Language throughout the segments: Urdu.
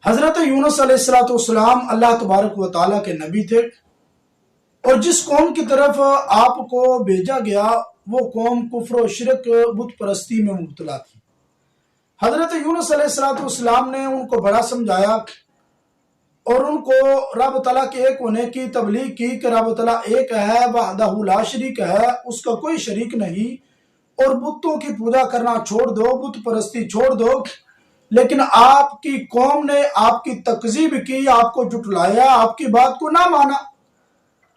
حضرت یونس علیہ السلام اللہ تبارک و تعالیٰ کے نبی تھے، اور جس قوم کی طرف آپ کو بھیجا گیا وہ قوم کفر و شرک بت پرستی میں مبتلا تھی۔ حضرت یونس علیہ السلام نے ان کو بڑا سمجھایا اور ان کو رب تعالیٰ کے ایک ہونے کی تبلیغ کی کہ رب تعالیٰ ایک ہے، وحدہ لا شریک ہے، اس کا کوئی شریک نہیں، اور بتوں کی پوجا کرنا چھوڑ دو، بت پرستی چھوڑ دو۔ لیکن آپ کی قوم نے آپ کی تکذیب کی، آپ کو جھٹلایا، آپ کی بات کو نہ مانا۔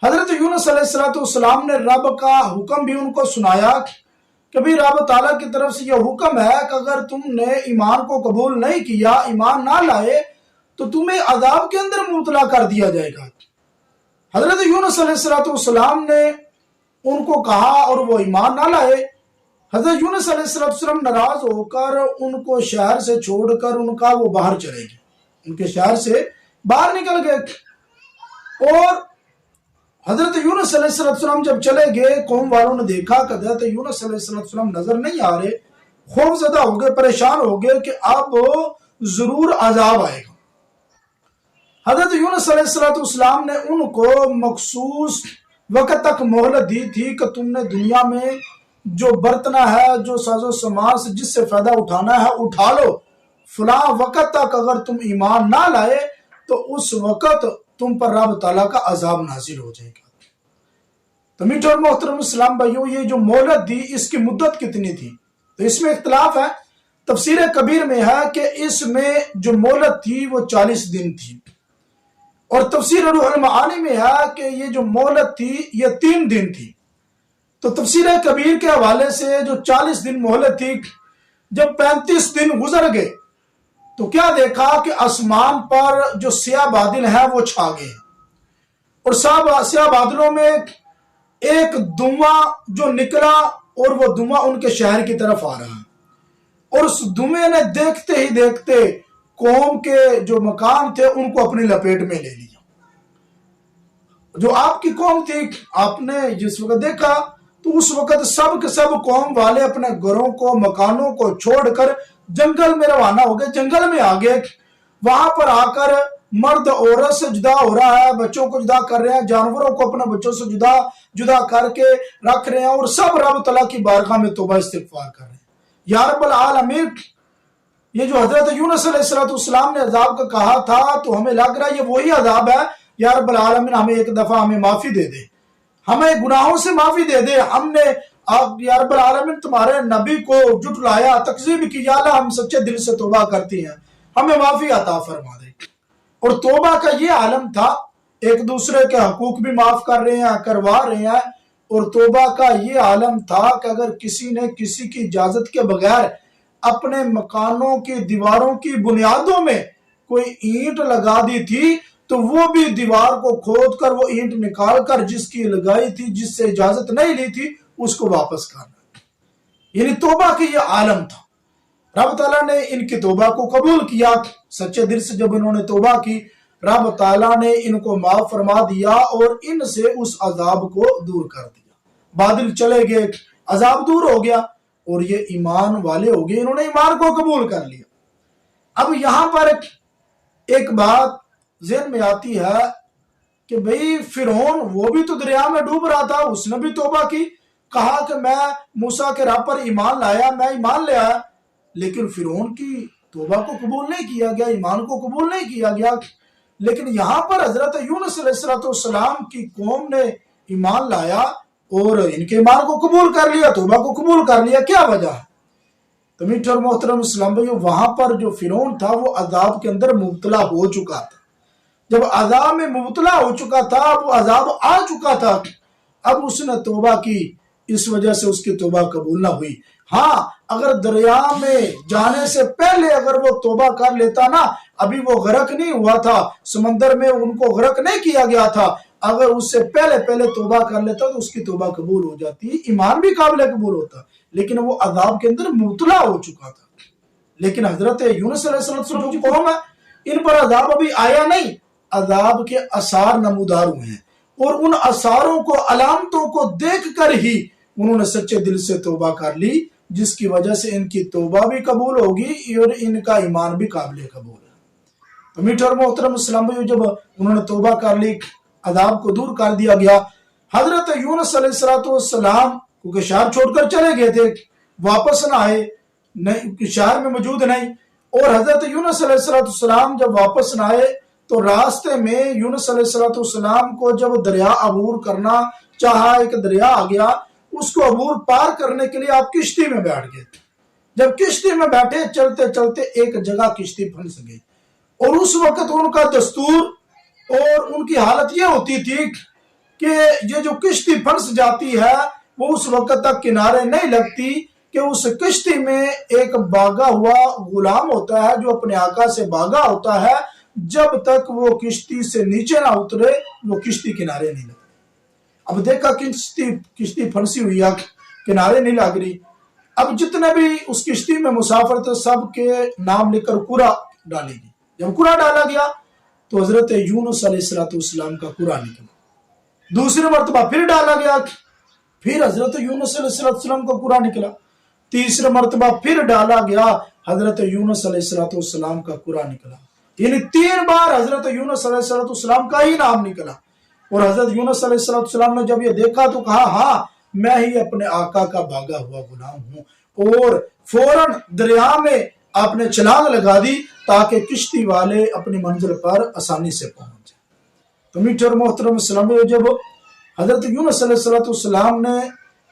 حضرت یونس علیہ السلام نے رب کا حکم بھی ان کو سنایا کہ بھی رب تعالیٰ کی طرف سے یہ حکم ہے کہ اگر تم نے ایمان کو قبول نہیں کیا، ایمان نہ لائے، تو تمہیں عذاب کے اندر مبتلا کر دیا جائے گا۔ حضرت یونس علیہ السلام نے ان کو کہا اور وہ ایمان نہ لائے۔ حضرت یونس علیہ السلام ناراض ہو کر ان کو شہر سے چھوڑ کر ان کا وہ باہر چلے گئے، ان کے شہر سے باہر نکل گئے۔ اور حضرت یونس علیہ السلام جب چلے گئے، قوم والوں نے دیکھا کہ حضرت یونس علیہ السلام نظر نہیں آ رہے، خوف زدہ ہو گئے، پریشان ہو گئے کہ اب ضرور عذاب آئے گا۔ حضرت یونس علیہ السلام نے ان کو مخصوص وقت تک مہلت دی تھی کہ تم نے دنیا میں جو برتنا ہے، جو ساز و سامان سے جس سے فائدہ اٹھانا ہے اٹھا لو، فلاں وقت تک اگر تم ایمان نہ لائے تو اس وقت تم پر رب تعالیٰ کا عذاب نازل ہو جائے گا۔ تو میٹھے اور محترم اسلام بھائیوں، یہ جو مہلت دی اس کی مدت کتنی تھی؟ تو اس میں اختلاف ہے۔ تفسیر کبیر میں ہے کہ اس میں جو مہلت تھی وہ 40 دن تھی، اور تفسیر روح المعانی میں ہے کہ یہ جو مہلت تھی یہ 3 دن تھی۔ تو تفسیر کبیر کے حوالے سے جو 40 دن مہلت تھی، جب 35 دن گزر گئے تو کیا دیکھا کہ آسمان پر جو سیاہ بادل ہیں وہ چھا گئے، اور سیاہ بادلوں میں ایک دھواں جو نکلا، اور وہ دھواں ان کے شہر کی طرف آ رہا، اور اس دھویں نے دیکھتے ہی دیکھتے قوم کے جو مکان تھے ان کو اپنی لپیٹ میں لے لیا۔ جو آپ کی قوم تھی، آپ نے جس وقت دیکھا تو اس وقت سب کے سب قوم والے اپنے گھروں کو، مکانوں کو چھوڑ کر جنگل میں روانہ ہو گئے، جنگل میں آگے۔ وہاں پر آ کر مرد عورت سے جدا ہو رہا ہے، بچوں کو جدا کر رہے ہیں، جانوروں کو اپنے بچوں سے جدا کر کے رکھ رہے ہیں، اور سب رب تعالیٰ کی بارگاہ میں توبہ استغفار کر رہے ہیں۔ یا رب العالمین، یہ جو حضرت یونس علیہ السلام نے عذاب کا کہا تھا تو ہمیں لگ رہا ہے یہ وہی عذاب ہے۔ یا رب العالمین، ہمیں ایک دفعہ ہمیں معافی دے دے، ہمیں گناہوں سے معافی دے دے۔ ہم نے یا رب العالمین تمہارے نبی کو جھٹلایا، تکذیب کی، یا اللہ ہم سچے دل سے توبہ کرتی ہیں، ہمیں معافی عطا فرما دے۔ اور توبہ کا یہ عالم تھا، ایک دوسرے کے حقوق بھی معاف کر رہے ہیں، کروا رہے ہیں۔ اور توبہ کا یہ عالم تھا کہ اگر کسی نے کسی کی اجازت کے بغیر اپنے مکانوں کی دیواروں کی بنیادوں میں کوئی اینٹ لگا دی تھی تو وہ بھی دیوار کو کھود کر وہ اینٹ نکال کر جس کی لگائی تھی، جس سے اجازت نہیں لی تھی، اس کو واپس کرنا۔ یعنی توبہ کی یہ عالم تھا۔ رب تعالیٰ نے ان کی توبہ کو قبول کیا، سچے دل سے جب انہوں نے توبہ کی، رب تعالیٰ نے ان کو معاف فرما دیا اور ان سے اس عذاب کو دور کر دیا۔ بادل چلے گئے، عذاب دور ہو گیا، اور یہ ایمان والے ہو گئے، انہوں نے ایمان کو قبول کر لیا۔ اب یہاں پر ایک بات ذہن میں آتی ہے کہ بھئی فرعون وہ بھی تو دریا میں ڈوب رہا تھا، اس نے بھی توبہ کی، کہا کہ میں موسیٰ کے راہ پر ایمان لایا، میں ایمان لے آیا، لیکن فرعون کی توبہ کو قبول نہیں کیا گیا، ایمان کو قبول نہیں کیا گیا۔ لیکن یہاں پر حضرت یونس علیہ السلام کی قوم نے ایمان لایا اور ان کے ایمان کو قبول کر لیا، توبہ کو قبول کر لیا۔ کیا وجہ ہے؟ تو میٹھے اور محترم اسلام بھائیو، وہاں پر جو فرعون تھا وہ عذاب کے اندر مبتلا ہو چکا تھا۔ جب عذاب میں مبتلا ہو چکا تھا، وہ عذاب آ چکا تھا، اب اس نے توبہ کی، اس وجہ سے اس کی توبہ قبول نہ ہوئی۔ ہاں، اگر دریا میں جانے سے پہلے اگر وہ توبہ کر لیتا نا، ابھی وہ غرق نہیں ہوا تھا، سمندر میں ان کو غرق نہیں کیا گیا تھا، اگر اس سے پہلے توبہ کر لیتا تو اس کی توبہ قبول ہو جاتی، ایمان بھی قابل قبول ہوتا، لیکن وہ عذاب کے اندر مبتلا ہو چکا تھا۔ لیکن حضرت یونس علیہ السلام جو قوم ہے، ان پر عذاب ابھی آیا نہیں، عذاب کے اثار نمودار ہوئے ہیں، اور ان اثاروں کو، علامتوں کو دیکھ کر ہی انہوں نے سچے دل سے توبہ کر لی، جس کی وجہ سے ان کی توبہ بھی قبول ہوگی اور ان کا ایمان بھی قابل قبول ہے۔ تو میٹھے اور محترم اسلام بھائیو، جب انہوں نے توبہ کر لی، عذاب کو دور کر دیا گیا، حضرت یونس علیہ السلام کیونکہ شہر چھوڑ کر چلے گئے تھے، واپس نہ آئے، شہر میں موجود نہیں، اور حضرت یونس علیہ السلام جب واپس نہ آئے تو راستے میں یونس علیہ السلام کو جب دریا عبور کرنا چاہا، ایک دریا آ گیا، اس کو عبور پار کرنے کے لیے آپ کشتی میں بیٹھ گئے۔ جب کشتی میں بیٹھے، چلتے چلتے ایک جگہ کشتی پھنس گئی، اور اس وقت ان کا دستور اور ان کی حالت یہ ہوتی تھی کہ یہ جو کشتی پھنس جاتی ہے وہ اس وقت تک کنارے نہیں لگتی کہ اس کشتی میں ایک بھاگا ہوا غلام ہوتا ہے جو اپنے آقا سے بھاگا ہوتا ہے، جب تک وہ کشتی سے نیچے نہ اترے وہ کشتی کنارے نہیں لگتی۔ اب دیکھا کشتی پھنسی ہوئی ہے، کنارے نہیں لگ رہی۔ اب جتنے بھی اس کشتی میں مسافر تھے سب کے نام لکھ کر قرآ ڈالی گئی۔ جب قرآ ڈالا گیا تو حضرت یونس علیہ السلام کا قرآ نکلا۔ دوسری مرتبہ پھر ڈالا گیا، پھر حضرت یونس علیہ السلام کا قرآ نکلا۔ تیسری مرتبہ پھر ڈالا گیا، حضرت یونس علیہ السلام کا قرآ نکلا۔ یعنی 3 بار حضرت یونس علیہ السلام کا ہی نام نکلا۔ اور حضرت یونس علیہ السلام نے جب یہ دیکھا تو کہا، ہاں میں ہی اپنے آقا کا بھاگا ہوا غلام ہوں، اور فوراً دریا میں آپ نے چھلانگ لگا دی تاکہ کشتی والے اپنی منزل پر آسانی سے پہنچ جائیں۔ تو میٹھے اور محترم اسلام، جب حضرت یونس علیہ السلام نے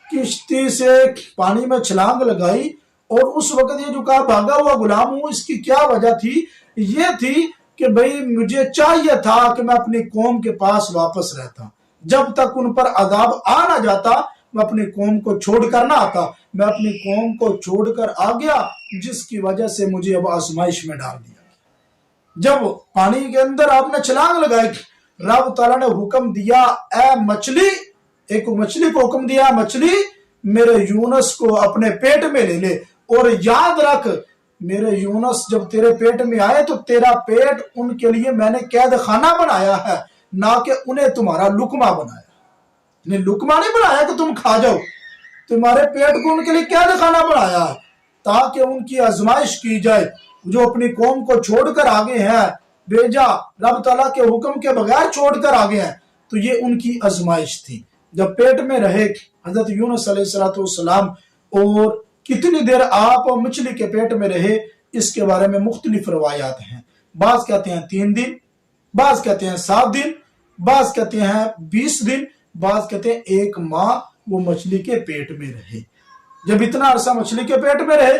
کشتی سے پانی میں چھلانگ لگائی، اور اس وقت یہ جو کہا بھاگا ہوا غلام ہوں، اس کی کیا وجہ تھی؟ یہ تھی کہ بھئی مجھے چاہیے تھا کہ میں اپنی قوم کے پاس واپس رہتا، جب تک ان پر عذاب آ نہ جاتا میں اپنی قوم کو چھوڑ کر نہ آتا۔ میں اپنی قوم کو چھوڑ کر آ گیا، جس کی وجہ سے مجھے اب آزمائش میں ڈال دیا۔ جب پانی کے اندر آپ نے چھلانگ لگائی، رب تعالیٰ نے حکم دیا، اے مچھلی، ایک مچھلی کو حکم دیا، مچھلی میرے یونس کو اپنے پیٹ میں لے لے، اور یاد رکھ میرے یونس جب تیرے پیٹ میں آئے تو تیرا پیٹ ان کے لیے میں نے قید خانہ بنایا ہے، نہ کہ انہیں تمہارا لقمہ بنایا۔ لقمہ نہیں بنایا کہ تم کھا جاؤ، تمہارے پیٹ کو ان کے لیے قید خانہ بنایا ہے تاکہ ان کی آزمائش کی جائے۔ جو اپنی قوم کو چھوڑ کر آگے ہیں، بیجا رب تعالیٰ کے حکم کے بغیر چھوڑ کر آگے ہیں، تو یہ ان کی آزمائش تھی۔ جب پیٹ میں رہے حضرت یونس علیہ السلام، اور کتنی دیر آپ مچھلی کے پیٹ میں رہے، اس کے بارے میں مختلف روایات ہیں۔ بعض کہتے ہیں 3 دن، بعض کہتے ہیں 7 دن، بعض کہتے ہیں 20 دن، بعض کہتے ہیں 1 ماہ وہ مچھلی کے پیٹ میں رہے۔ جب اتنا عرصہ مچھلی کے پیٹ میں رہے،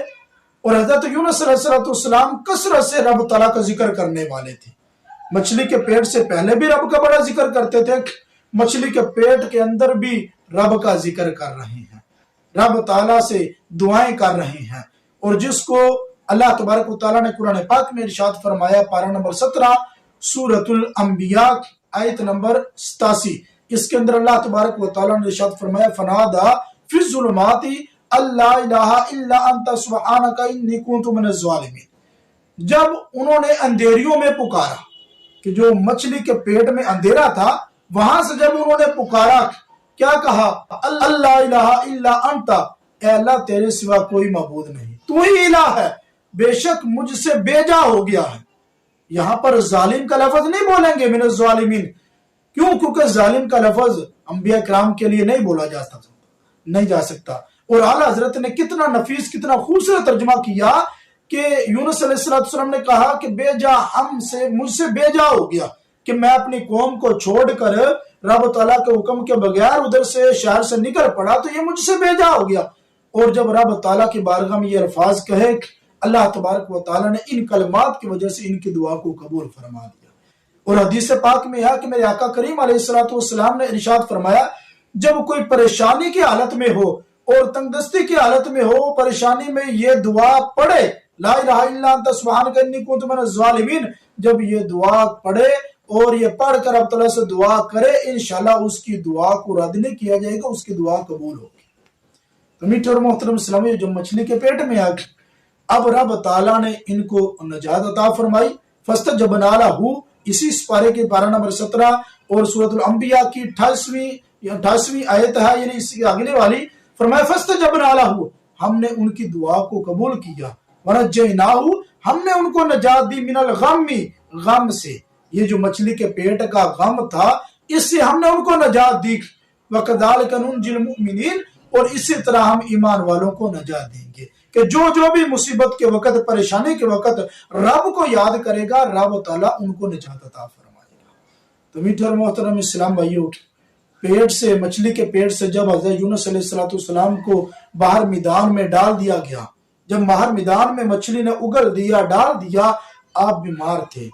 اور حضرت یونس علیہ السلام کثرت سے رب تعالیٰ کا ذکر کرنے والے تھے، مچھلی کے پیٹ سے پہلے بھی رب کا بڑا ذکر کرتے تھے، مچھلی کے پیٹ کے اندر بھی رب کا ذکر کر رہے ہیں، رب تعالیٰ سے دعائیں کر رہے ہیں۔ اور جس کو اللہ تبارک و تعالیٰ نے قرآن پاک میں ارشاد فرمایا، پارہ نمبر 17 سورۃ الانبیاء آیت نمبر 87، اس کے اندر اللہ تبارک و تعالیٰ نے ارشاد فرمایا، فنادا فی الظلمات اللہ الہ الا انت سبحانک انی کنت من الظالمین۔ جب انہوں نے اندھیریوں میں پکارا، کہ جو مچھلی کے پیٹ میں اندھیرا تھا وہاں سے جب انہوں نے پکارا، کیا کہا؟ اللہ الہ الا انت، اے اللہ تیرے سوا کوئی معبود نہیں، تو ہی الہ ہے، بے شک مجھ سے بیجا ہو گیا ہے۔ یہاں پر ظالم کا لفظ نہیں بولیں گے من الظالمین، کیوں؟ کیونکہ ظالم کا لفظ انبیاء کرام کے لیے نہیں بولا نہیں جا سکتا۔ اور اعلیٰ حضرت نے کتنا نفیس، کتنا خوبصورت ترجمہ کیا کہ یونس علیہ السلام نے کہا کہ بیجا مجھ سے بیجا ہو گیا، کہ میں اپنی قوم کو چھوڑ کر رب تعالیٰ کے حکم کے بغیر ادھر سے شہر سے نکل پڑا، تو یہ مجھ سے بیجا ہو گیا۔ اور جب رب تعالیٰ کی بارگاہ میں یہ الفاظ کہے، اللہ تبارک و تعالیٰ نے ان کلمات کی وجہ سے ان کی دعا کو قبول فرما دیا۔ اور حدیث پاک میں ہے کہ میرے آقا کریم علیہ السلام نے ارشاد فرمایا، جب کوئی پریشانی کی حالت میں ہو اور تنگدستی کی حالت میں ہو، پریشانی میں یہ دعا پڑھے، لا الہ الا انت سبحانک انی کنت من الظالمین، جب یہ دعا پڑھے اور یہ پڑھ کر اب تعالیٰ سے دعا کرے، انشاءاللہ اس کی دعا کو رد نہیں کیا جائے گا، اس کی دعا قبول ہوگی۔ تو میٹھے اور محترم اسلامی، جو مچھلی کے پیٹ میں آگئی، اب رب تعالیٰ نے ان کو نجات عطا فرمائی۔ فاستجبنا لہ، اسی سپارے کے پارہ نمبر 17 اور سورۃ الانبیاء کی 28ویں آیت ہے، یعنی اس کی اگلے والی، فرمایا فاستجبنا لہ، ہم نے ان کی دعا کو قبول کیا، ونجیناہ، ہم نے ان کو نجات دی، من الغم، غم سے، یہ جو مچھلی کے پیٹ کا غم تھا، اس سے ہم نے ان کو نجات دی، وَكَذَلِكَ نُنْجِي الْمُؤْمِنِينَ، اور اسی طرح ہم ایمان والوں کو نجات دیں گے کہ جو بھی مصیبت کے وقت، پریشانی کے وقت رب کو یاد کرے گا، رب تعالیٰ ان کو نجات عطا فرمائے گا۔ تو میٹھے اور محترم اسلام بھائیو، پیٹ سے، مچھلی کے پیٹ سے جب حضرت یونس علیہ السلام کو باہر میدان میں ڈال دیا گیا، جب باہر میدان میں مچھلی نے اگل دیا، ڈال دیا، آپ بیمار تھے،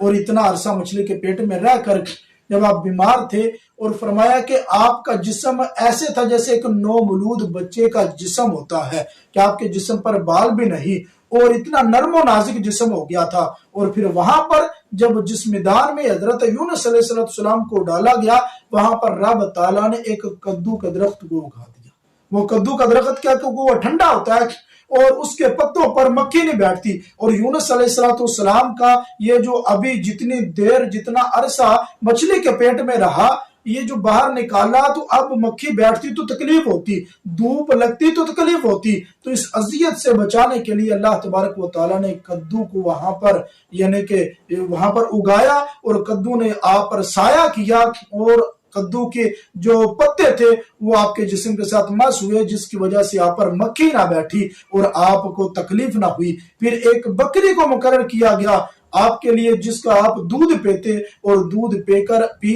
اور اتنا عرصہ مچھلی کے پیٹ میں رہ کر جب آپ بیمار تھے، اور فرمایا کہ آپ کا جسم ایسے تھا جیسے ایک نومولود بچے کا جسم ہوتا ہے، کہ آپ کے جسم پر بال بھی نہیں، اور اتنا نرم و نازک جسم ہو گیا تھا۔ اور پھر وہاں پر جب جس میدان میں حضرت یونس علیہ السلام کو ڈالا گیا، وہاں پر رب تعالیٰ نے ایک کدو کا درخت کو اگا دیا۔ وہ کدو کا درخت کیا، کہ وہ ٹھنڈا ہوتا ہے اور اس کے پتوں پر مکھی نہیں بیٹھتی، اور یونس علیہ السلام کا یہ جو ابھی جتنی دیر، جتنا عرصہ مچھلی کے پیٹ میں رہا، یہ جو باہر نکالا تو اب مکھی بیٹھتی تو تکلیف ہوتی، دھوپ لگتی تو تکلیف ہوتی، تو اس اذیت سے بچانے کے لیے اللہ تبارک و تعالیٰ نے کدو کو وہاں پر، یعنی کہ وہاں پر اگایا، اور کدو نے آپ پر سایہ کیا، اور کدو کے جو پتے تھے وہ آپ کے جسم کے ساتھ مس ہوئے، جس کی وجہ سے آپ پر مکھی نہ بیٹھی اور آپ کو تکلیف نہ ہوئی۔ پھر ایک بکری کو مقرر کیا گیا آپ کے لیے، جس کا آپ دودھ پیتے، اور دودھ پی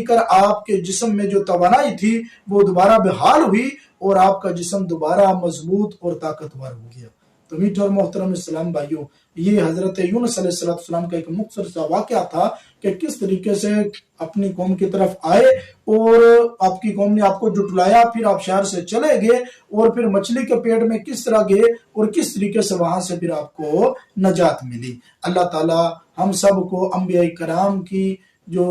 کر آپ کے جسم میں جو توانائی تھی وہ دوبارہ بحال ہوئی، اور آپ کا جسم دوبارہ مضبوط اور طاقتور ہو گیا۔ تو میٹھے اور محترم اسلام بھائیوں، یہ حضرت یونس علیہ السلام کا ایک مختصر سا واقعہ تھا کہ کس طریقے سے اپنی قوم کی طرف آئے، اور آپ کی قوم نے آپ کو جھٹلایا، پھر آپ شہر سے چلے گئے، اور پھر مچھلی کے پیٹ میں کس طرح گئے، اور کس طریقے سے وہاں سے پھر آپ کو نجات ملی۔ اللہ تعالی ہم سب کو انبیاء کرام کی جو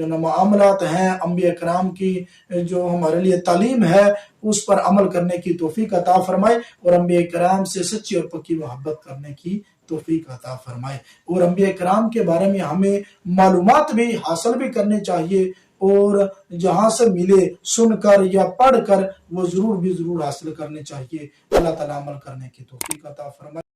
معاملات ہیں، انبیاء کرام کی جو ہمارے لیے تعلیم ہے، اس پر عمل کرنے کی توفیق عطا فرمائے، اور انبیاء کرام سے سچی اور پکی محبت کرنے کی توفیق عطا فرمائے، اور انبیاء کرام کے بارے میں ہمیں معلومات بھی حاصل بھی کرنے چاہیے، اور جہاں سے ملے سن کر یا پڑھ کر وہ ضرور حاصل کرنے چاہیے۔ اللہ تعالیٰ عمل کرنے کی توفیق عطا فرمائے۔